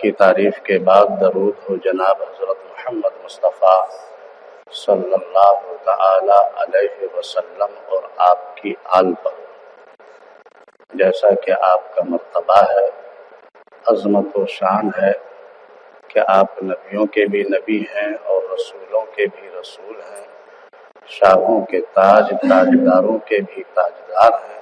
کی تعریف کے بعد درود ہو جناب حضرت محمد مصطفیٰ صلی اللہ تعالی علیہ وسلم اور آپ کی آل پر۔ جیسا کہ آپ کا مرتبہ ہے، عظمت و شان ہے کہ آپ نبیوں کے بھی نبی ہیں اور رسولوں کے بھی رسول ہیں، شاہوں کے تاج، تاجداروں کے بھی تاجدار ہیں،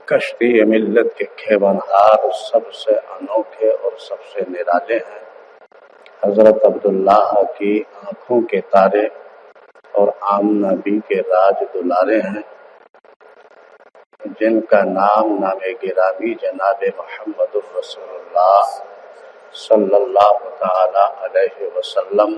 کشتی ملت کے کھیونہار سب سے انوکھے اور سب سے نرالے ہیں، حضرت عبداللہ کی آنکھوں کے تارے اور آمنہ بی کے راج دلارے ہیں، جن کا نام گرامی جناب محمد الرسول اللہ صلی اللہ تعالی علیہ وسلم،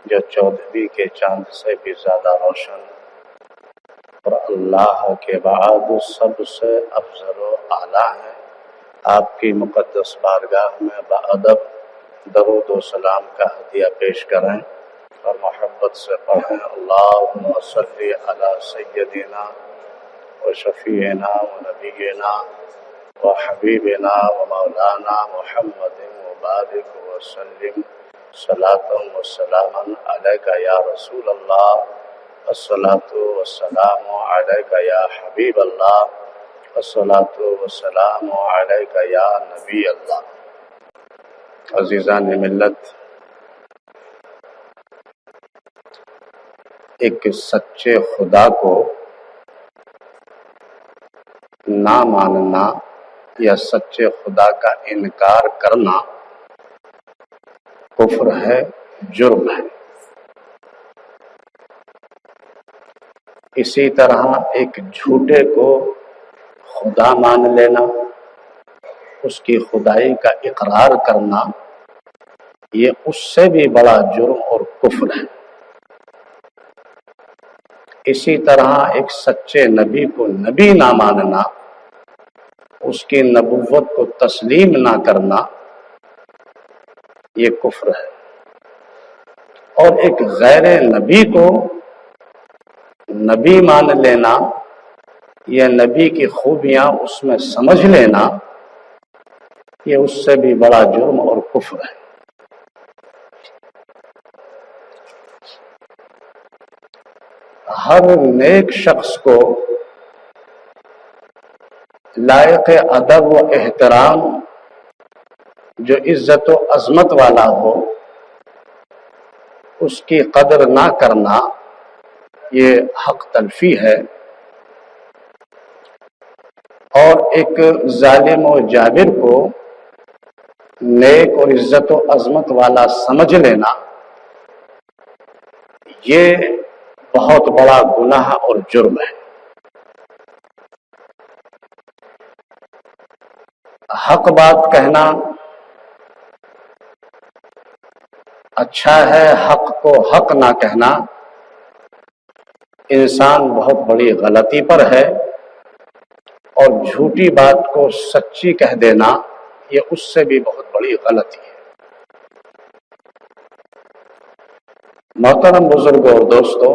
جو 14ویں کے چاند سے بھی زیادہ روشن اور اللہ کے بعد سب سے افضل و اعلیٰ ہیں، آپ کی مقدس بارگاہ میں بادب درود و سلام کا ہدیہ پیش کریں اور محبت سے پڑھیں۔ اللہم صلی علی سیدنا و شفیعنا و نبینا و حبیبنا و مولانا محمد مبارک وسلم صلاۃ و سلاما علیک یا رسول اللہ، الصلاۃ والسلام علیک یا حبیب اللہ، الصلاۃ والسلام علیک یا نبی اللہ۔ عزیزان ملت، ایک سچے خدا کو نہ ماننا یا سچے خدا کا انکار کرنا کفر ہے، جرم ہے۔ اسی طرح ایک جھوٹے کو خدا مان لینا، اس کی خدائی کا اقرار کرنا، یہ اس سے بھی بڑا جرم اور کفر ہے۔ اسی طرح ایک سچے نبی کو نبی نہ ماننا، اس کی نبوت کو تسلیم نہ کرنا، یہ کفر ہے۔ اور ایک غیر نبی کو نبی مان لینا یا نبی کی خوبیاں اس میں سمجھ لینا، یہ اس سے بھی بڑا جرم اور کفر ہے۔ ہر نیک شخص کو لائق ادب و احترام، جو عزت و عظمت والا ہو، اس کی قدر نہ کرنا یہ حق تلفی ہے، اور ایک ظالم و جابر کو نیک اور عزت و عظمت والا سمجھ لینا یہ بہت بڑا گناہ اور جرم ہے۔ حق بات کہنا اچھا ہے، حق کو حق نہ کہنا انسان بہت بڑی غلطی پر ہے، اور جھوٹی بات کو سچی کہہ دینا یہ اس سے بھی بہت بڑی غلطی ہے۔ محترم بزرگوں اور دوستوں،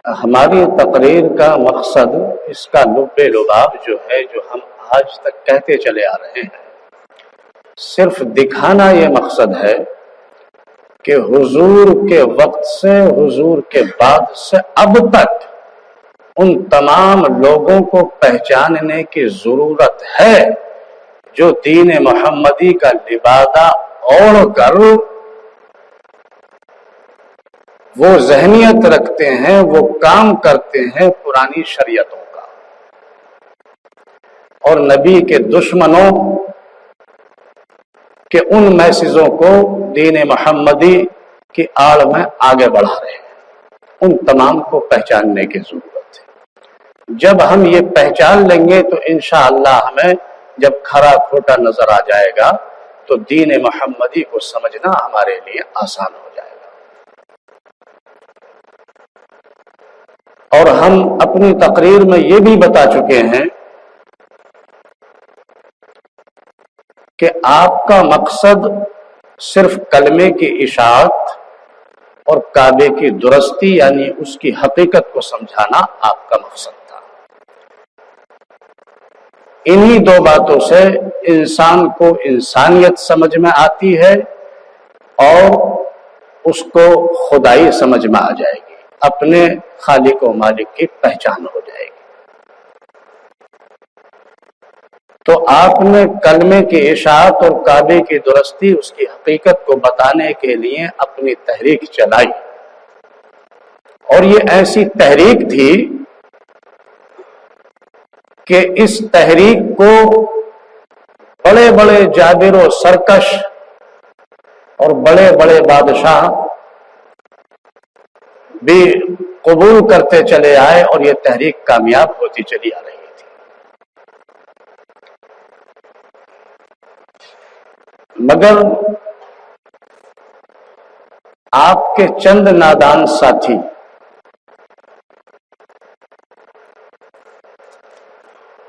ہماری تقریر کا مقصد، اس کا لب لباب جو ہے، جو ہم آج تک کہتے چلے آ رہے ہیں، صرف دکھانا یہ مقصد ہے کہ حضور کے وقت سے حضور کے بعد سے اب تک ان تمام لوگوں کو پہچاننے کی ضرورت ہے جو دین محمدی کا لبادہ اوڑھ کر وہ ذہنیت رکھتے ہیں، وہ کام کرتے ہیں پرانی شریعتوں کا، اور نبی کے دشمنوں کہ ان میسجوں کو دین محمدی کی آڑ میں آگے بڑھا رہے ہیں، ان تمام کو پہچاننے کی ضرورت ہے۔ جب ہم یہ پہچان لیں گے تو انشاءاللہ ہمیں جب کھرا کھوٹا نظر آ جائے گا تو دین محمدی کو سمجھنا ہمارے لیے آسان ہو جائے گا۔ اور ہم اپنی تقریر میں یہ بھی بتا چکے ہیں کہ آپ کا مقصد صرف کلمے کی اشاعت اور کعبے کی درستی یعنی اس کی حقیقت کو سمجھانا آپ کا مقصد تھا۔ انہی دو باتوں سے انسان کو انسانیت سمجھ میں آتی ہے اور اس کو خدائی سمجھ میں آ جائے گی، اپنے خالق و مالک کی پہچان ہو جائے گی۔ تو آپ نے کلمے کی اشاعت اور کعبے کی درستی، اس کی حقیقت کو بتانے کے لیے اپنی تحریک چلائی، اور یہ ایسی تحریک تھی کہ اس تحریک کو بڑے بڑے جابر و سرکش اور بڑے بڑے بادشاہ بھی قبول کرتے چلے آئے، اور یہ تحریک کامیاب ہوتی چلی آ رہی تھی۔ مگر آپ کے چند نادان ساتھی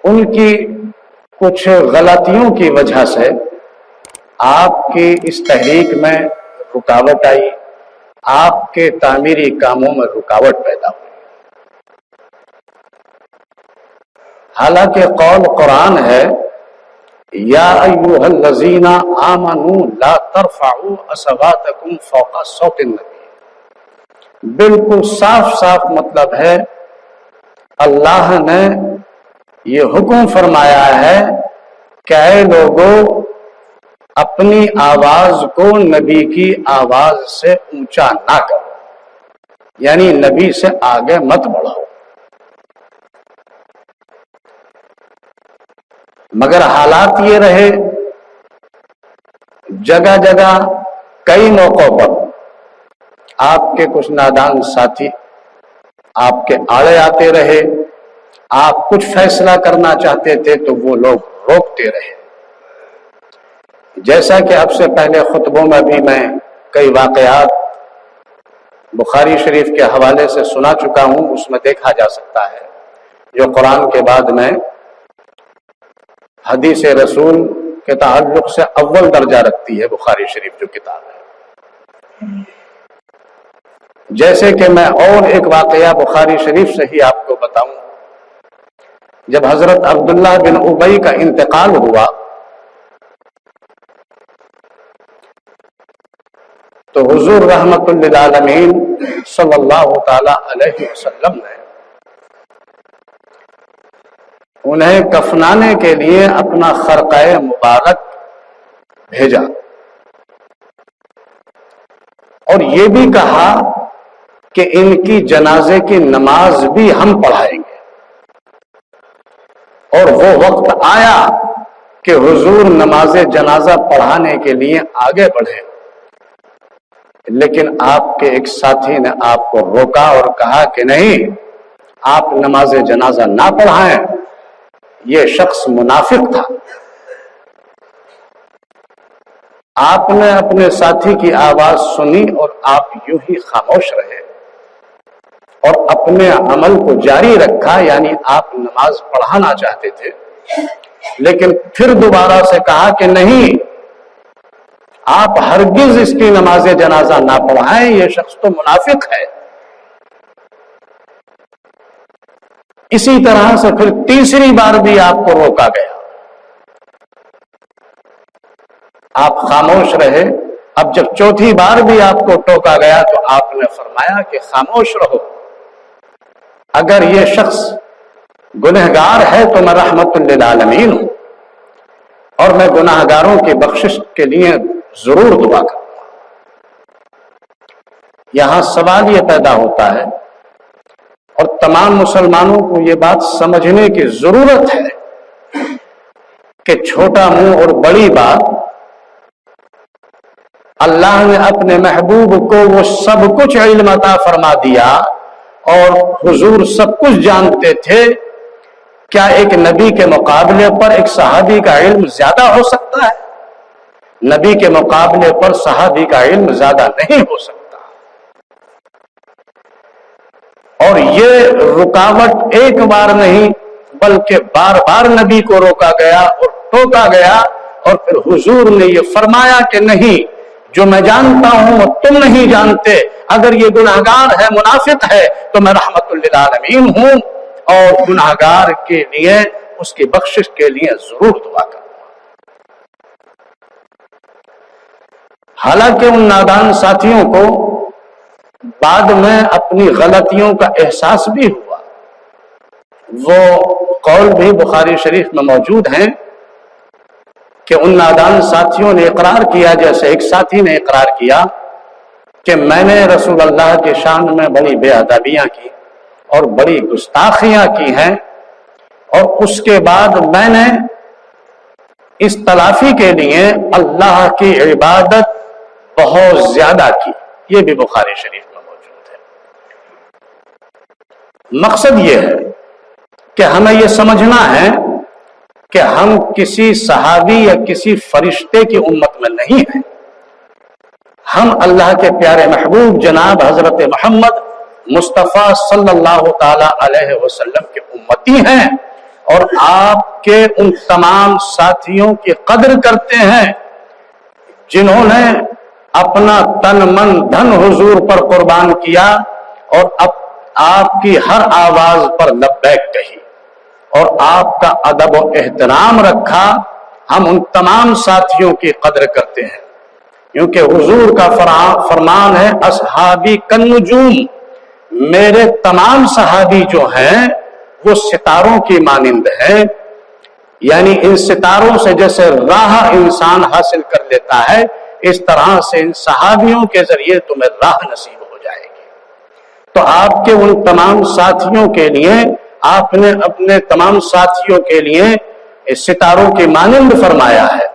ان کی کچھ غلطیوں کی وجہ سے آپ کی اس تحریک میں رکاوٹ آئی، آپ کے تعمیری کاموں میں رکاوٹ پیدا ہوئی۔ حالانکہ قول قرآن ہے، یا ایھا الذین آمنوا لا ترفعوا اصواتکم فوق صوت النبی، بالکل صاف صاف مطلب ہے، اللہ نے یہ حکم فرمایا ہے کہ اے لوگوں، اپنی آواز کو نبی کی آواز سے اونچا نہ کرو، یعنی نبی سے آگے مت بڑھو۔ مگر حالات یہ رہے، جگہ جگہ کئی موقعوں پر آپ کے کچھ نادان ساتھی آپ کے آڑے آتے رہے، آپ کچھ فیصلہ کرنا چاہتے تھے تو وہ لوگ روکتے رہے۔ جیسا کہ اب سے پہلے خطبوں میں بھی میں کئی واقعات بخاری شریف کے حوالے سے سنا چکا ہوں، اس میں دیکھا جا سکتا ہے، جو قرآن کے بعد میں حدیث رسول کے تعلق سے اول درجہ رکھتی ہے بخاری شریف جو کتاب ہے۔ جیسے کہ میں اور ایک واقعہ بخاری شریف سے ہی آپ کو بتاؤں، جب حضرت عبداللہ بن ابی کا انتقال ہوا تو حضور رحمت للعالمین صلی اللہ تعالی علیہ وسلم نے انہیں کفنانے کے لیے اپنا خرقہ مبارک بھیجا، اور یہ بھی کہا کہ ان کی جنازے کی نماز بھی ہم پڑھائیں گے۔ اور وہ وقت آیا کہ حضور نماز جنازہ پڑھانے کے لیے آگے بڑھے، لیکن آپ کے ایک ساتھی نے آپ کو روکا اور کہا کہ نہیں، آپ نماز جنازہ نہ پڑھائیں، یہ شخص منافق تھا۔ آپ نے اپنے ساتھی کی آواز سنی اور آپ یوں ہی خاموش رہے اور اپنے عمل کو جاری رکھا، یعنی آپ نماز پڑھانا چاہتے تھے، لیکن پھر دوبارہ سے کہا کہ نہیں، آپ ہرگز اس کی نماز جنازہ نہ پڑھائیں، یہ شخص تو منافق ہے۔ اسی طرح سے پھر تیسری بار بھی آپ کو روکا گیا، آپ خاموش رہے۔ اب جب چوتھی بار بھی آپ کو ٹوکا گیا تو آپ نے فرمایا کہ خاموش رہو، اگر یہ شخص گنہگار ہے تو میں رحمت للعالمین ہوں، اور میں گناہگاروں کی بخشش کے لیے ضرور دعا کروں گا۔ یہاں سوال یہ پیدا ہوتا ہے، اور تمام مسلمانوں کو یہ بات سمجھنے کی ضرورت ہے کہ چھوٹا منہ اور بڑی بات، اللہ نے اپنے محبوب کو وہ سب کچھ علم عطا فرما دیا اور حضور سب کچھ جانتے تھے، کیا ایک نبی کے مقابلے پر ایک صحابی کا علم زیادہ ہو سکتا ہے؟ نبی کے مقابلے پر صحابی کا علم زیادہ نہیں ہو سکتا۔ اور یہ رکاوٹ ایک بار نہیں بلکہ بار بار نبی کو روکا گیا اور ٹوکا گیا، اور پھر حضور نے یہ فرمایا کہ نہیں، جو میں جانتا ہوں وہ تم نہیں جانتے، اگر یہ گناہگار ہے، منافق ہے، تو میں رحمت للعالمین ہوں، اور گناہگار کے لیے اس کی بخشش کے لیے ضرور دعا کروں گا۔ حالانکہ ان نادان ساتھیوں کو بعد میں اپنی غلطیوں کا احساس بھی ہوا، وہ قول بھی بخاری شریف میں موجود ہیں کہ ان نادان ساتھیوں نے اقرار کیا، جیسے ایک ساتھی نے اقرار کیا کہ میں نے رسول اللہ کے شان میں بڑی بے ادبیاں کی اور بڑی گستاخیاں کی ہیں، اور اس کے بعد میں نے اس تلافی کے لیے اللہ کی عبادت بہت زیادہ کی۔ یہ بھی بخاری شریف میں موجود ہے۔ مقصد یہ ہے کہ ہمیں یہ سمجھنا ہے کہ ہم کسی صحابی یا کسی فرشتے کی امت میں نہیں ہیں، ہم اللہ کے پیارے محبوب جناب حضرت محمد مصطفیٰ صلی اللہ تعالی علیہ وسلم کے امتی ہیں، اور آپ کے ان تمام ساتھیوں کی قدر کرتے ہیں جنہوں نے اپنا تن من دھن حضور پر قربان کیا اور آپ کی ہر آواز پر لبیک کہی اور آپ کا ادب و احترام رکھا۔ ہم ان تمام ساتھیوں کی قدر کرتے ہیں، کیونکہ حضور کا فرمان ہے اصحابی کالنجوم، میرے تمام صحابی جو ہیں وہ ستاروں کی مانند ہیں، یعنی ان ستاروں سے جیسے راہ انسان حاصل کر لیتا ہے، اس طرح سے ان صحابیوں کے ذریعے تمہیں راہ نصیب ہو جائے گی۔ تو آپ کے ان تمام ساتھیوں کے لیے آپ نے اپنے تمام ساتھیوں کے لیے اس ستاروں کی مانند فرمایا ہے۔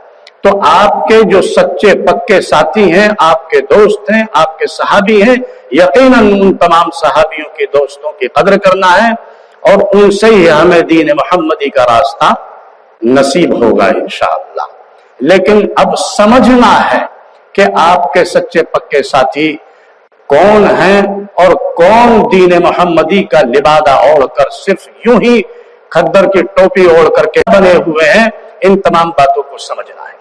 تو آپ کے جو سچے پکے ساتھی ہیں، آپ کے دوست ہیں، آپ کے صحابی ہیں، یقیناً ان تمام صحابیوں کے دوستوں کی قدر کرنا ہے، اور ان سے ہی ہمیں دین محمدی کا راستہ نصیب ہوگا انشاءاللہ۔ لیکن اب سمجھنا ہے کہ آپ کے سچے پکے ساتھی کون ہیں، اور کون دین محمدی کا لبادہ اوڑھ کر صرف یوں ہی کھدر کی ٹوپی اوڑھ کر کے بنے ہوئے ہیں۔ ان تمام باتوں کو سمجھنا ہے۔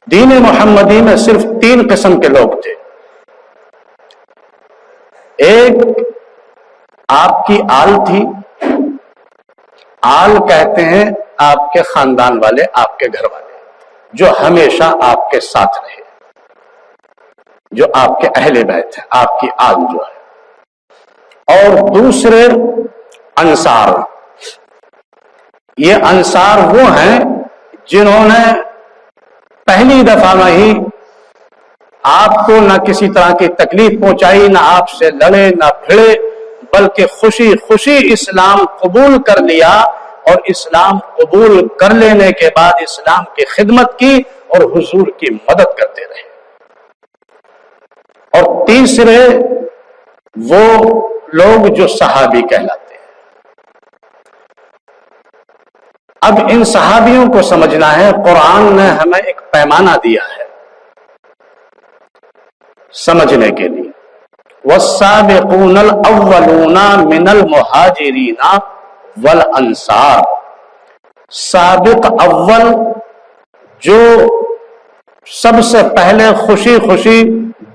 دین محمدی میں صرف 3 قسم کے لوگ تھے۔ ایک آپ کی آل تھی، آل کہتے ہیں آپ کے خاندان والے، آپ کے گھر والے جو ہمیشہ آپ کے ساتھ رہے، جو آپ کے اہل بیت ہیں، آپ کی آل جو ہے۔ اور دوسرے انصار، یہ انصار وہ ہیں جنہوں نے پہلی دفعہ میں ہی آپ کو نہ کسی طرح کی تکلیف پہنچائی، نہ آپ سے لڑے نہ بھیڑے، بلکہ خوشی خوشی اسلام قبول کر لیا، اور اسلام قبول کر لینے کے بعد اسلام کی خدمت کی اور حضور کی مدد کرتے رہے۔ اور تیسرے وہ لوگ جو صحابی کہلاتے ہیں۔ اب ان صحابیوں کو سمجھنا ہے، قرآن نے ہمیں ایک پیمانہ دیا ہے سمجھنے کے لیے۔ والسابقون الاولون من المہاجرین والانصار، سابق اول جو سب سے پہلے خوشی خوشی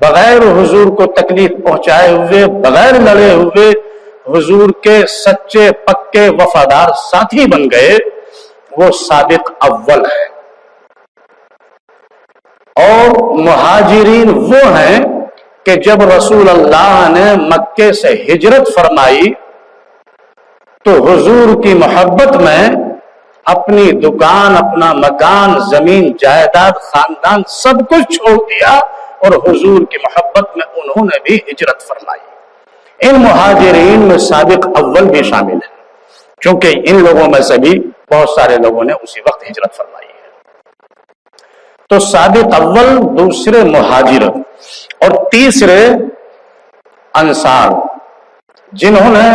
بغیر حضور کو تکلیف پہنچائے ہوئے، بغیر لڑے ہوئے حضور کے سچے پکے وفادار ساتھی بن گئے، وہ سابق اول ہے۔ اور مہاجرین وہ ہیں کہ جب رسول اللہ نے مکے سے ہجرت فرمائی تو حضور کی محبت میں اپنی دکان، اپنا مکان، زمین جائیداد، خاندان سب کچھ چھوڑ دیا، اور حضور کی محبت میں انہوں نے بھی ہجرت فرمائی۔ ان مہاجرین میں سابق اول بھی شامل ہے، کیونکہ ان لوگوں میں سے بھی بہت سارے لوگوں نے اسی وقت ہجرت فرمائی ہے۔ تو سابق اول، دوسرے مہاجر، اور تیسرے انصار، جنہوں نے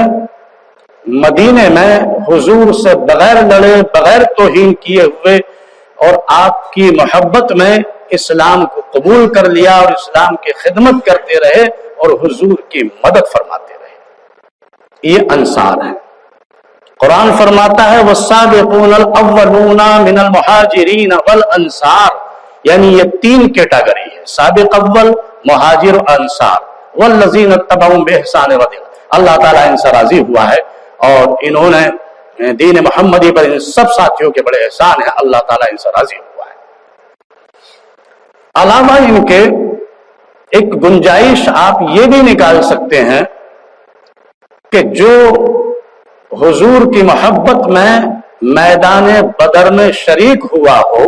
مدینے میں حضور سے بغیر لڑے، بغیر توہین کیے ہوئے اور آپ کی محبت میں اسلام کو قبول کر لیا اور اسلام کی خدمت کرتے رہے اور حضور کی مدد فرماتے رہے، یہ انصار ہیں۔ قرآن فرماتا ہے والسابقون الاولون من المہاجرین والانصار، یعنی یہ 3 کیٹیگری ہے، سابق اول، مہاجر و انصار، والذین اتبعوا باحسان رضی اللہ تعالیٰ ان سے راضی ہوا ہے، اور انہوں نے دین محمدی پر ان سب ساتھیوں کے بڑے احسان ہیں، اللہ تعالیٰ ان سے راضی ہوا ہے۔ علاوہ ان کے ایک گنجائش آپ یہ بھی نکال سکتے ہیں کہ جو حضور کی محبت میں میدان بدر میں شریک ہوا ہو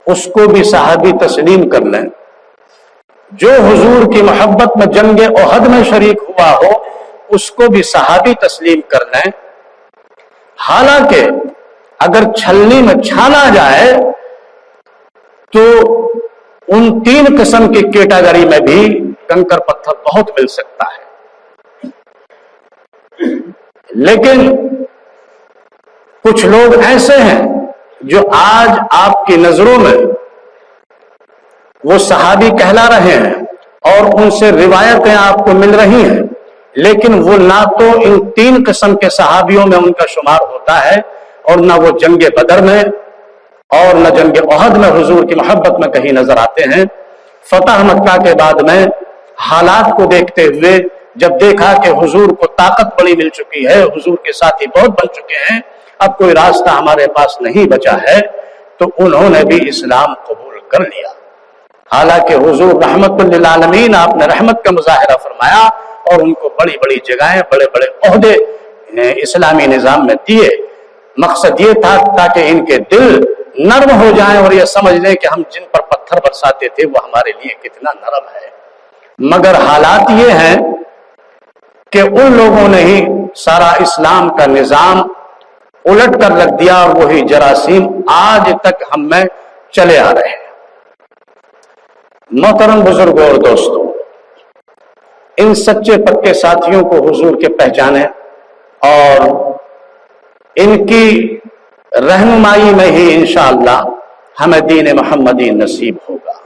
اس کو بھی صحابی تسلیم کر لیں، جو حضور کی محبت میں جنگ احد میں شریک ہوا ہو اس کو بھی صحابی تسلیم کر لیں۔ حالانکہ اگر چھلنی میں چھانا جائے تو ان تین قسم کی کیٹیگری میں بھی کنکر پتھر بہت مل سکتا ہے، لیکن کچھ لوگ ایسے ہیں جو آج آپ کی نظروں میں وہ صحابی کہلا رہے ہیں اور ان سے روایتیں آپ کو مل رہی ہیں، لیکن وہ نہ تو ان تین قسم کے صحابیوں میں ان کا شمار ہوتا ہے اور نہ وہ جنگ بدر میں اور نہ جنگ احد میں حضور کی محبت میں کہیں نظر آتے ہیں۔ فتح مکہ کے بعد میں حالات کو دیکھتے ہوئے جب دیکھا کہ حضور کو طاقت بڑی مل چکی ہے، حضور کے ساتھی بہت بن چکے ہیں، اب کوئی راستہ ہمارے پاس نہیں بچا ہے، تو انہوں نے بھی اسلام قبول کر لیا۔ حالانکہ حضور رحمت للعالمین، آپ نے رحمت کا مظاہرہ فرمایا اور ان کو بڑی بڑی جگہیں، بڑے بڑے عہدے اسلامی نظام میں دیے۔ مقصد یہ تھا تاکہ ان کے دل نرم ہو جائیں اور یہ سمجھ لیں کہ ہم جن پر پتھر برساتے تھے وہ ہمارے لیے کتنا نرم ہے۔ مگر حالات یہ ہیں کہ ان لوگوں نے ہی سارا اسلام کا نظام الٹ کر رکھ دیا اور وہی جراثیم آج تک ہم میں چلے آ رہے ہیں۔ محترم بزرگوں اور دوستوں، ان سچے پکے ساتھیوں کو حضور کے پہچانے اور ان کی رہنمائی میں ہی انشاءاللہ ہمیں دین محمدی نصیب ہوگا۔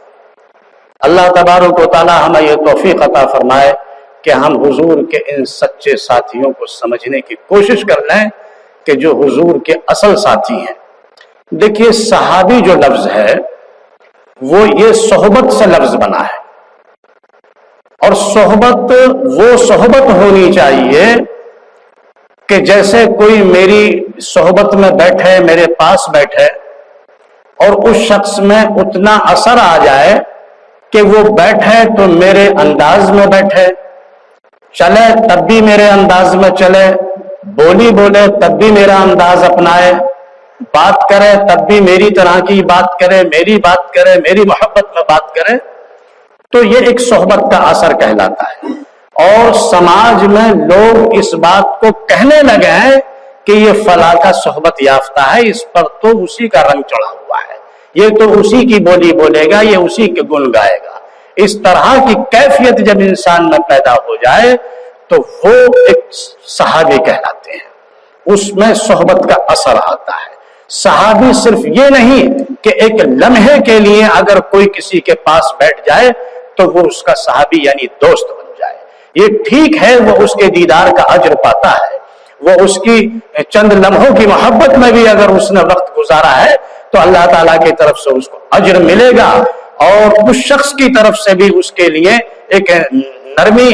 اللہ تبارک و تعالی ہمیں یہ توفیق عطا فرمائے کہ ہم حضور کے ان سچے ساتھیوں کو سمجھنے کی کوشش کر لیں کہ جو حضور کے اصل ساتھی ہیں۔ دیکھیے، صحابی جو لفظ ہے وہ یہ صحبت سے لفظ بنا ہے، اور صحبت وہ صحبت ہونی چاہیے کہ جیسے کوئی میری صحبت میں بیٹھے، میرے پاس بیٹھے اور اس شخص میں اتنا اثر آ جائے کہ وہ بیٹھے تو میرے انداز میں بیٹھے، چلے تب بھی میرے انداز میں چلے، بولی بولے تب بھی میرا انداز اپنائے، بات کرے تب بھی میری طرح کی بات کرے، میری بات کرے، میری محبت میں بات کرے، تو یہ ایک صحبت کا اثر کہلاتا ہے۔ اور سماج میں لوگ اس بات کو کہنے لگے ہیں کہ یہ فلاں کا صحبت یافتہ ہے، اس پر تو اسی کا رنگ چڑھا ہوا ہے، یہ تو اسی کی بولی بولے گا، یہ اسی کے گن گائے گا۔ اس طرح کی کیفیت جب انسان میں پیدا ہو جائے تو وہ ایک صحابی کہلاتے ہیں، اس میں صحبت کا اثر آتا ہے۔ صحابی صرف یہ نہیں کہ ایک لمحے کے لیے اگر کوئی کسی کے پاس بیٹھ جائے تو وہ اس کا صحابی یعنی دوست بن جائے، یہ ٹھیک ہے، وہ اس کے دیدار کا اجر پاتا ہے، وہ اس کی چند لمحوں کی محبت میں بھی اگر اس نے وقت گزارا ہے تو اللہ تعالیٰ کی طرف سے اس کو اجر ملے گا، اور اس شخص کی طرف سے بھی اس کے لیے ایک نرمی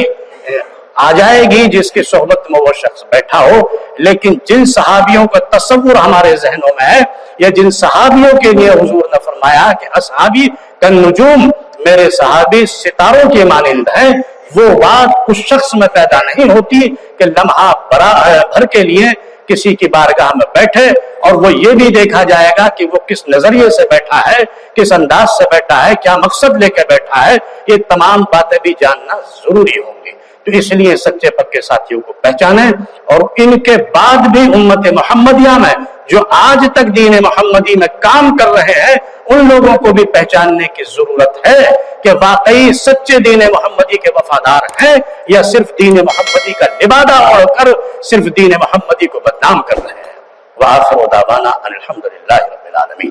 آ جائے گی جس کی صحبت میں وہ شخص بیٹھا ہو۔ لیکن جن صحابیوں کا تصور ہمارے ذہنوں میں ہے، یا جن صحابیوں کے لیے حضور نے فرمایا کہ اصحابی کالنجوم، میرے صحابی ستاروں کے مانند ہیں، وہ بات اس شخص میں پیدا نہیں ہوتی کہ لمحہ بھر کے لیے کسی کی بارگاہ میں بیٹھے اور وہ یہ بھی دیکھا جائے گا کہ وہ کس نظریے سے بیٹھا ہے، کس انداز سے بیٹھا ہے، کیا مقصد لے کے بیٹھا ہے، یہ تمام باتیں بھی جاننا ضروری ہوں گی۔ تو اس لیے سچے پکے ساتھیوں کو پہچانیں، اور ان کے بعد بھی امت محمدیہ میں جو آج تک دین محمدی میں کام کر رہے ہیں ان لوگوں کو بھی پہچاننے کی ضرورت ہے کہ واقعی سچے دین محمدی کے وفادار ہیں یا صرف دین محمدی کا لبادہ اوڑھ کر صرف دین محمدی کو بدنام کر رہے ہیں۔ وآخر دعوانا ان الحمدللہ رب العالمین۔